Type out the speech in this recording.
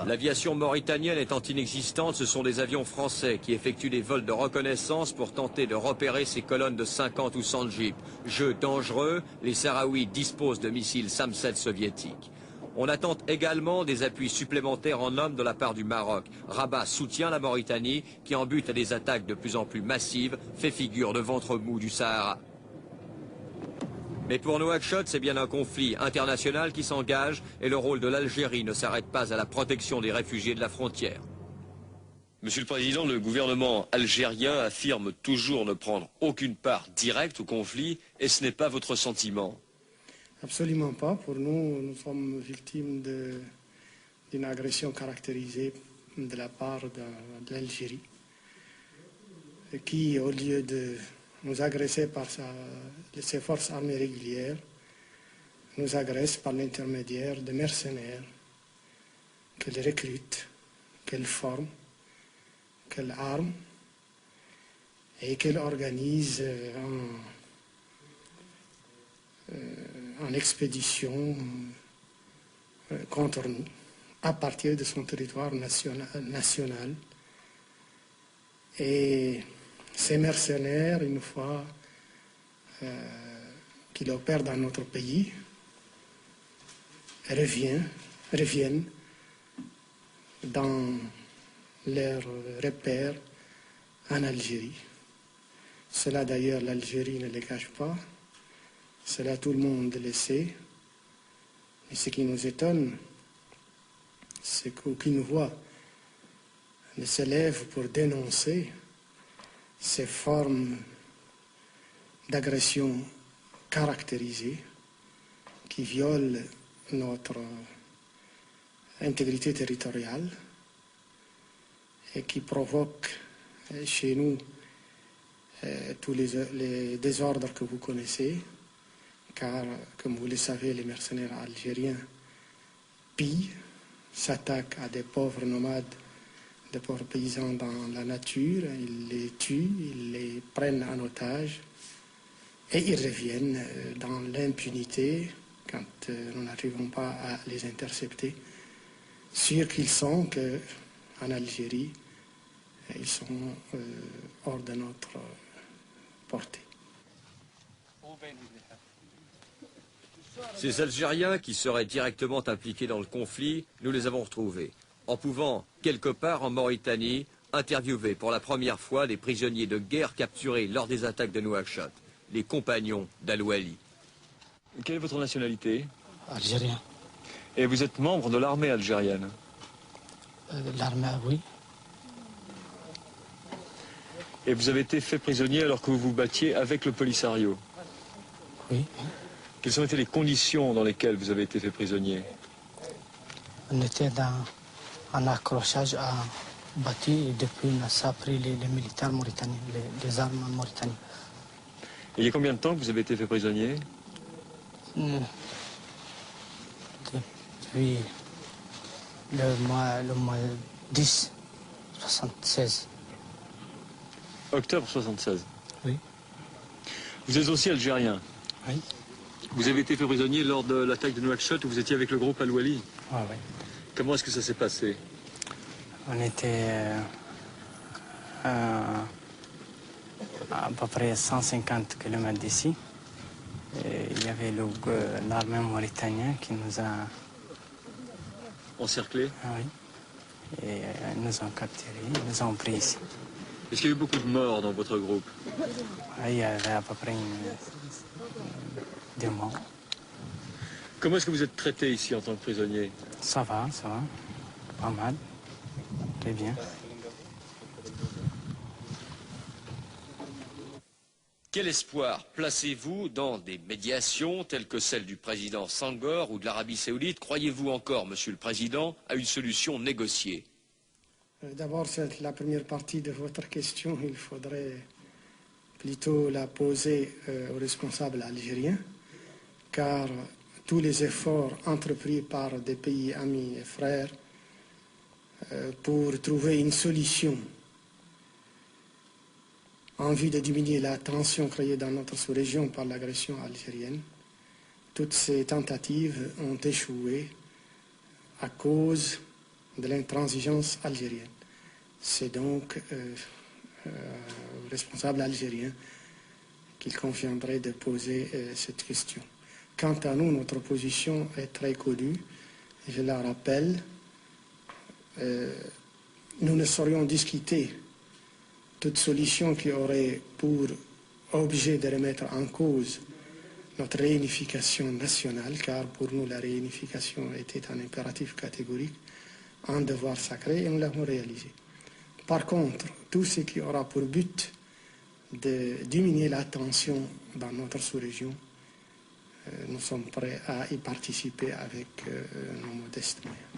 L'aviation mauritanienne étant inexistante, ce sont des avions français qui effectuent des vols de reconnaissance pour tenter de repérer ces colonnes de 50 ou 100 jeeps. Jeu dangereux, les Sahraouis disposent de missiles Samsat soviétiques. On attend également des appuis supplémentaires en hommes de la part du Maroc. Rabat soutient la Mauritanie qui, en but à des attaques de plus en plus massives, fait figure de ventre mou du Sahara. Mais pour Nouakchott, c'est bien un conflit international qui s'engage et le rôle de l'Algérie ne s'arrête pas à la protection des réfugiés de la frontière. Monsieur le Président, le gouvernement algérien affirme toujours ne prendre aucune part directe au conflit et ce n'est pas votre sentiment? Absolument pas. Pour nous, nous sommes victimes d'une agression caractérisée de la part de l'Algérie, qui, au lieu de nous agresser par ses forces armées régulières, nous agresse par l'intermédiaire de mercenaires qu'elle recrute, qu'elle forme, qu'elle arme et qu'elle organise en expédition contre nous, à partir de son territoire national. Et ces mercenaires, une fois qu'ils opèrent dans notre pays, reviennent dans leurs repères en Algérie. Cela d'ailleurs, l'Algérie ne le cache pas. Cela, tout le monde le sait. Et ce qui nous étonne, c'est qu'aucune voix ne s'élève pour dénoncer ces formes d'agression caractérisées qui violent notre intégrité territoriale et qui provoquent chez nous tous les désordres que vous connaissez, car, comme vous le savez, les mercenaires algériens pillent, s'attaquent à des pauvres nomades, des pauvres paysans dans la nature, ils les tuent, ils les prennent en otage et ils reviennent dans l'impunité quand nous n'arrivons pas à les intercepter, sûrs qu'ils sont qu'en Algérie, ils sont hors de notre portée. Ces Algériens qui seraient directement impliqués dans le conflit, nous les avons retrouvés, en pouvant, quelque part en Mauritanie, interviewer pour la première fois des prisonniers de guerre capturés lors des attaques de Nouakchott, les compagnons d'Al-Wali. Quelle est votre nationalité? Algérien. Et vous êtes membre de l'armée algérienne? L'armée, oui. Et vous avez été fait prisonnier alors que vous vous battiez avec le Polisario? Oui. Quelles ont été les conditions dans lesquelles vous avez été fait prisonnier? On était dans un accrochage à battu et depuis on a pris les militaires mauritaniens, les armes mauritaniennes. Et il y a combien de temps que vous avez été fait prisonnier? Depuis le mois 10, 76. Octobre 76. Oui. Vous êtes aussi algérien? Oui. Vous avez été fait prisonnier lors de l'attaque de Nouakchott où vous étiez avec le groupe Al-Wali? Ah, oui. Comment est-ce que ça s'est passé? On était à peu près 150 km d'ici. Et il y avait l'armée mauritanienne qui nous a... Encerclés? Ah, oui. Et ils nous ont capturés, ils nous ont pris ici. Est-ce qu'il y a eu beaucoup de morts dans votre groupe? Il y avait à peu près 2 morts. Comment est-ce que vous êtes traité ici en tant que prisonnier? Ça va, pas mal, très bien. Quel espoir placez-vous dans des médiations telles que celle du président Senghor ou de l'Arabie Saoudite? Croyez-vous encore, Monsieur le Président, à une solution négociée? D'abord, c'est la première partie de votre question. Il faudrait plutôt la poser aux responsables algériens, car tous les efforts entrepris par des pays amis et frères pour trouver une solution en vue de diminuer la tension créée dans notre sous-région par l'agression algérienne, toutes ces tentatives ont échoué à cause de l'intransigeance algérienne. C'est donc aux responsables algériens qu'il conviendrait de poser cette question. Quant à nous, notre position est très connue. Je la rappelle. Nous ne saurions discuter toute solution qui aurait pour objet de remettre en cause notre réunification nationale, car pour nous la réunification était un impératif catégorique, un devoir sacré, et nous l'avons réalisé. Par contre, tout ce qui aura pour but de diminuer la tension dans notre sous-région, nous sommes prêts à y participer avec nos modestes moyens.